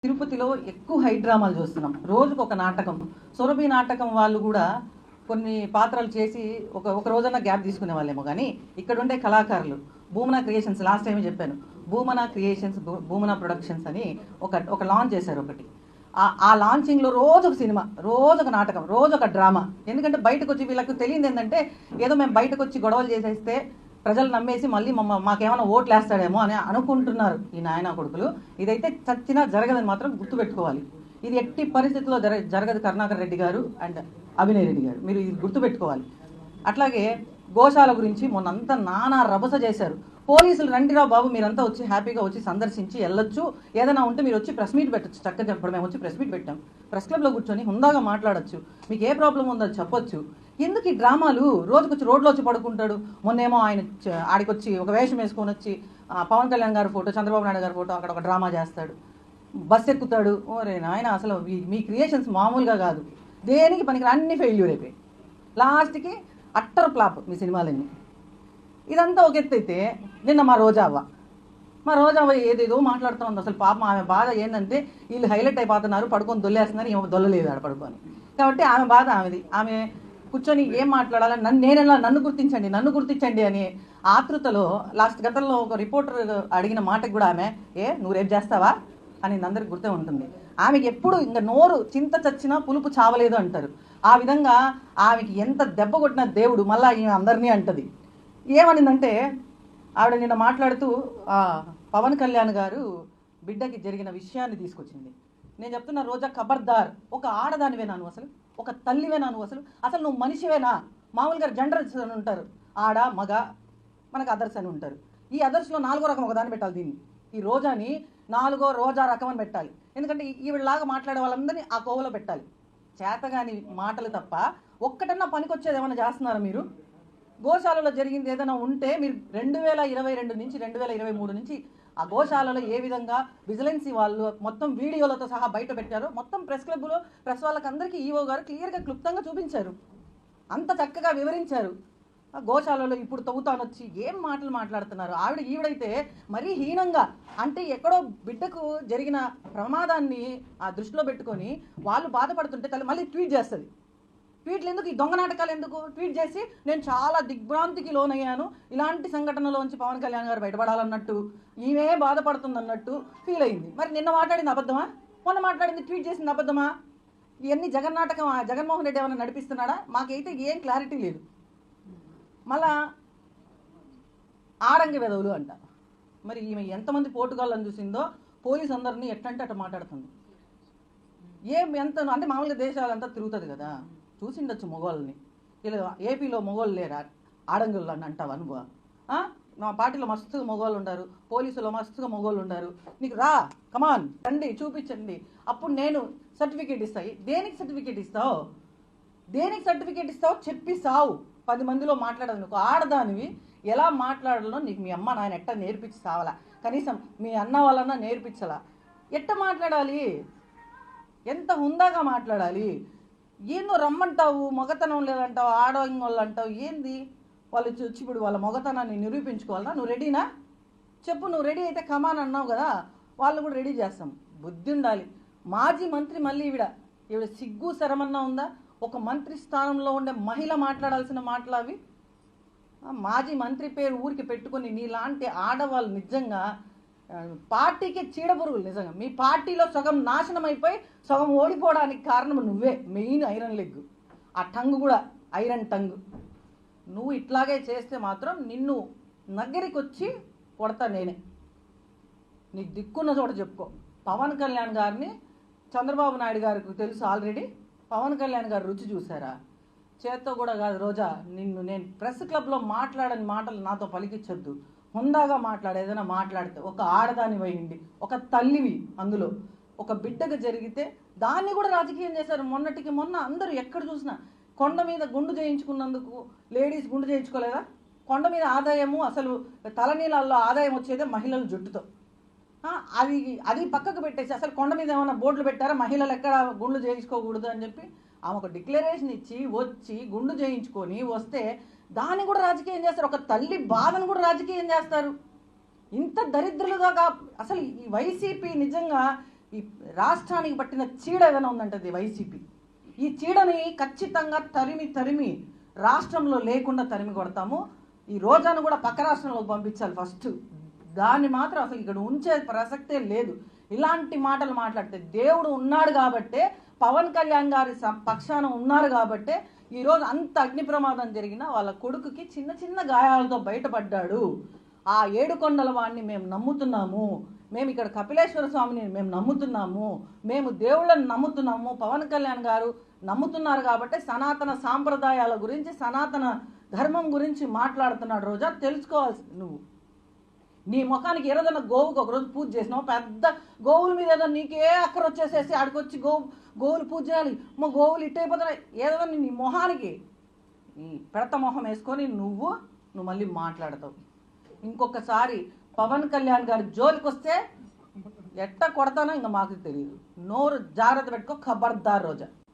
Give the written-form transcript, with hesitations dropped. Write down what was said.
తిరుపతిలో ఎక్కువ హై డ్రామాలు చూస్తున్నాం. రోజుకు ఒక నాటకం. సురభి నాటకం వాళ్ళు కూడా కొన్ని పాత్రలు చేసి ఒక రోజన్నా గ్యాప్ తీసుకునే వాళ్ళేమో. కానీ ఇక్కడ ఉండే కళాకారులు భూమన క్రియేషన్స్, లాస్ట్ టైం చెప్పాను, భూమన క్రియేషన్స్, భూమన ప్రొడక్షన్స్ అని ఒక లాంచ్ చేశారు ఒకటి. ఆ లాంచింగ్లో రోజు ఒక సినిమా, రోజు ఒక నాటకం, రోజు ఒక డ్రామా. ఎందుకంటే బయటకు వచ్చి వీళ్ళకి తెలియదు ఏంటంటే ఏదో మేము బయటకు వచ్చి గొడవలు చేసేస్తే ప్రజలు నమ్మేసి మళ్ళీ మాకేమైనా ఓట్లు వేస్తాడేమో అని అనుకుంటున్నారు ఈ నాయన కొడుకులు. ఇదైతే చచ్చినా జరగదని మాత్రం గుర్తుపెట్టుకోవాలి. ఇది ఎట్టి పరిస్థితుల్లో జరగదు. కరుణాకర్ రెడ్డి గారు అండ్ అభినయ్ రెడ్డి గారు, మీరు ఇది గుర్తుపెట్టుకోవాలి. అట్లాగే గోశాల గురించి మొన్నంతా నానా రభస చేశారు. పోలీసులు రండిరా బాబు, మీరంతా వచ్చి హ్యాపీగా వచ్చి సందర్శించి వెళ్ళొచ్చు, ఏదైనా ఉంటే మీరు వచ్చి ప్రెస్ మీట్ పెట్టచ్చు. చక్కగా చెప్పడం, మేము వచ్చి ప్రెస్ మీట్ పెట్టాం, ప్రెస్ క్లబ్లో కూర్చొని హుందాగా మాట్లాడచ్చు, మీకు ఏ ప్రాబ్లం ఉందో చెప్పొచ్చు. ఎందుకు ఈ డ్రామాలు? రోజుకొచ్చి రోడ్లో వచ్చి పడుకుంటాడు. మొన్నేమో ఆయన ఆడికొచ్చి ఒక వేషం వేసుకొని వచ్చి పవన్ కళ్యాణ్ గారి ఫోటో, చంద్రబాబు నాయుడు గారి ఫోటో అక్కడ ఒక డ్రామా చేస్తాడు, బస్ ఎక్కుతాడు. ఓరే నాయన, అసలు మీ క్రియేషన్స్ మామూలుగా కాదు. దేనికి పనికి అన్ని ఫెయిల్యూర్ అయిపోయి లాస్ట్కి అట్టర్ ఫ్లాప్ మీ సినిమాలన్నీ. ఇదంతా ఒక ఎత్తు అయితే, నిన్న మా రోజావ్వ ఏదేదో మాట్లాడుతూ ఉంది. అసలు పాపం ఆమె బాధ ఏంటంటే వీళ్ళు హైలైట్ అయిపోతున్నారు, పడుకొని దొల్లేస్తున్నారు, ఏమో దొల్లలేదు ఆడ పడుకొని. కాబట్టి ఆమె బాధ ఆమెది. ఆమె కూర్చొని ఏం మాట్లాడాలని నన్ను గుర్తించండి అని ఆతృతలో గతంలో ఒక రిపోర్టర్ అడిగిన మాటకు కూడా ఆమె నువ్వు రేపు చేస్తావా అని అందరికి గుర్తే ఉంటుంది. ఆమెకి ఎప్పుడు ఇంకా నోరు చింత చచ్చినా పులుపు చావలేదు అంటారు. ఆ విధంగా ఆమెకి ఎంత దెబ్బ కొట్టిన దేవుడు మళ్ళీ ఈమె అందరినీ అంటది. ఏమనిందంటే ఆవిడ నిన్న మాట్లాడుతూ పవన్ కళ్యాణ్ గారు బిడ్డకి జరిగిన విషయాన్ని తీసుకొచ్చింది. నేను చెప్తున్నా, రోజా ఖబర్దార్, ఒక ఆడదానివేనా నువ్వు? అసలు ఒక తల్లివేనా నువ్వు? అసలు నువ్వు మనిషివేనా? మామూలుగా జెండర్స్ అని ఉంటారు, ఆడ మగ, మనకు అదర్స్ అని ఉంటారు. ఈ అదర్స్లో 4వ రకం ఒకదాన్ని పెట్టాలి. దీన్ని ఈ రోజాని 4వ రోజా రకం అని పెట్టాలి. ఎందుకంటే ఈవిడలాగా మాట్లాడే వాళ్ళందరినీ ఆ కోవలో పెట్టాలి. చేతగాని మాటలు తప్ప ఒక్కటన్నా పనికొచ్చేది ఏమైనా చేస్తున్నారా మీరు? గోశాలలో జరిగింది ఏదైనా ఉంటే మీరు 2022 నుంచి 2023 నుంచి ఆ గోశాలలో ఏ విధంగా విజిలెన్సీ వాళ్ళు మొత్తం వీడియోలతో సహా బయట పెట్టారో మొత్తం ప్రెస్ క్లబ్లో ప్రెస్ వాళ్ళకి అందరికీ ఈవో గారు క్లియర్గా క్లుప్తంగా చూపించారు, అంత చక్కగా వివరించారు. ఆ గోశాలలో ఇప్పుడు తవ్వుతానొచ్చి ఏం మాటలు మాట్లాడుతున్నారు. ఈవిడైతే మరీ హీనంగా, అంటే ఎక్కడో బిడ్డకు జరిగిన ప్రమాదాన్ని ఆ దృష్టిలో పెట్టుకొని వాళ్ళు బాధపడుతుంటే తల్లి మళ్ళీ ట్వీట్ చేస్తుంది. ట్వీట్లు ఎందుకు? ఈ దొంగ నాటకాలు ఎందుకు? ట్వీట్ చేసి నేను చాలా దిగ్భ్రాంతికి లోనయ్యాను, ఇలాంటి సంఘటనలోంచి పవన్ కళ్యాణ్ గారు బయటపడాలన్నట్టు, ఈమె బాధపడుతుందన్నట్టు ఫీల్ అయింది. మరి నిన్న మాట్లాడింది అబద్ధమా? మొన్న మాట్లాడింది, ట్వీట్ చేసింది అబద్ధమా? ఇవన్నీ జగన్నాటకం. జగన్మోహన్ రెడ్డి ఏమైనా నడిపిస్తున్నాడా? మాకైతే ఏం క్లారిటీ లేదు. మళ్ళా ఆడంగి వెదవులు అంట. మరి ఈమె ఎంతమంది పోటుగాళ్ళని చూసిందో పోలీసు అందరినీ ఎట్లంటే అట్లా మాట్లాడుతుంది. ఎంత అంటే మామూలుగా దేశాలంతా తిరుగుతుంది కదా, చూసిండొచ్చు మొగోళ్ళని. ఇలా ఏపీలో మొగోళ్ళు లేరా ఆడంగుళ్ళు అని అంటావు అనుభవ? మా పార్టీలో మస్తుగా మొగోళ్ళు ఉన్నారు, పోలీసులో మస్తుగా మొగోళ్ళు ఉన్నారు. నీకు కమాన్ రండి చూపించండి, అప్పుడు నేను సర్టిఫికేట్ ఇస్తాయి. దేనికి సర్టిఫికేట్ ఇస్తావు? చెప్పి సావు. 10 మందిలో మాట్లాడదు. నువ్వు ఆడదానివి, ఎలా మాట్లాడాలో నీకు మీ అమ్మ నాయన ఎట్ట నేర్పించి సావాలా? కనీసం మీ అన్న వాళ్ళన్నా నేర్పించాలా? ఎట్ట మాట్లాడాలి? ఎంత హుందాగా మాట్లాడాలి? ఏందో రమ్మంటావు, మొగతనం లేదంటావు, ఆడవాళ్ళు అంటావు. ఏంది? వాళ్ళు వచ్చి ఇప్పుడు వాళ్ళ మొగతనాన్ని నిరూపించుకోవాలన్నా? నువ్వు రెడీనా? చెప్పు. నువ్వు రెడీ అయితే కమాన్ అన్నావు కదా, వాళ్ళు కూడా రెడీ చేస్తాం. బుద్ధి ఉండాలి. మాజీ మంత్రి మళ్ళీ ఈవిడ సిగ్గు శరమన్నా ఉందా? ఒక మంత్రి స్థానంలో ఉండే మహిళ మాట్లాడాల్సిన మాటలు అవి. మాజీ మంత్రి పేరు ఊరికి పెట్టుకొని నీలాంటి ఆడవాళ్ళు నిజంగా పార్టీకి చీడపురుగులు. నిజంగా మీ పార్టీలో సగం నాశనం అయిపోయి సగం ఓడిపోవడానికి కారణం నువ్వే. మెయిన్ ఐరన్ లెగ్, ఆ టంగు కూడా ఐరన్ టంగు. నువ్వు ఇట్లాగే చేస్తే మాత్రం నిన్ను నగ్గరికి వచ్చి కొడతా నేనే. నీకు దిక్కున్న చోట చెప్పుకో. పవన్ కళ్యాణ్ గారిని చంద్రబాబు నాయుడు గారికి తెలుసు ఆల్రెడీ. పవన్ కళ్యాణ్ గారు రుచి చూసారా? చేత్తో కూడా కాదు రోజా, నిన్ను నేను ప్రెస్ క్లబ్లో మాట్లాడని మాటలు నాతో పలికించొద్దు. హుందాగా ఏదైనా మాట్లాడితే ఒక ఆడదాని పోయింది, ఒక తల్లివి, అందులో ఒక బిడ్డకు జరిగితే దాన్ని కూడా రాజకీయం చేశారు. మొన్నటికి మొన్న అందరూ ఎక్కడ చూసినా కొండ మీద గుండు చేయించుకున్నందుకు లేడీస్ గుండు చేయించుకోలేదా? కొండ మీద ఆదాయము, అసలు తలనీళ్ళల్లో ఆదాయం వచ్చేదే మహిళల జుట్టుతో. అది పక్కకు పెట్టేసి అసలు కొండ మీద ఏమైనా బోర్డులు పెట్టారా మహిళలు ఎక్కడ గుండ్లు చేయించుకోకూడదు అని చెప్పి? ఆమె ఒక డిక్లరేషన్ ఇచ్చి వచ్చి గుండు చేయించుకొని వస్తే దాన్ని కూడా రాజకీయం చేస్తారు. ఒక తల్లి బాధను కూడా రాజకీయం చేస్తారు. ఇంత దరిద్రులుగా అసలు ఈ వైసీపీ నిజంగా ఈ రాష్ట్రానికి పట్టిన చీడ ఏదైనా ఉందంటే అది వైసీపీ. ఈ చీడని ఖచ్చితంగా తరిమి రాష్ట్రంలో లేకుండా తరిమి కొడతాము. ఈ రోజాను కూడా పక్క రాష్ట్రంలోకి పంపించాలి ఫస్ట్. దాన్ని మాత్రం అసలు ఇక్కడ ఉంచే ప్రసక్తే లేదు. ఇలాంటి మాటలు మాట్లాడితే దేవుడు ఉన్నాడు కాబట్టే, పవన్ కళ్యాణ్ గారి పక్షాన ఉన్నారు కాబట్టే ఈరోజు అంత అగ్ని ప్రమాదం జరిగినా వాళ్ళ కొడుకుకి చిన్న చిన్న గాయాలతో బయటపడ్డాడు. ఆ ఏడుకొండల వాడిని మేము నమ్ముతున్నాము, మేము ఇక్కడ కపిలేశ్వర స్వామిని మేము నమ్ముతున్నాము, మేము దేవుళ్ళని నమ్ముతున్నాము, పవన్ కళ్యాణ్ గారు నమ్ముతున్నారు కాబట్టి సనాతన సాంప్రదాయాల గురించి, సనాతన ధర్మం గురించి మాట్లాడుతున్నాడు. రోజా తెలుసుకోవాల్సి నువ్వు. నీ ముఖానికి ఏదైనా గోవుకు ఒకరోజు పూజ చేసినావు, పెద్ద గోవుల మీద ఏదో నీకే అక్కర వచ్చేసేసి ఆడికొచ్చి గోవులు పూజ చేయాలి, మా గోవులు ఇట్టయిపోతున్నాయి ఏదో నీ మొహానికి ఈ పెడత మొహం వేసుకొని నువ్వు మళ్ళీ మాట్లాడతావు. ఇంకొకసారి పవన్ కళ్యాణ్ గారి జోలికి వస్తే ఎట్ట కొడతానో ఇంకా మాకు తెలియదు. నోరు జాగ్రత్త పెట్టుకో, ఖబర్దార్ రోజా.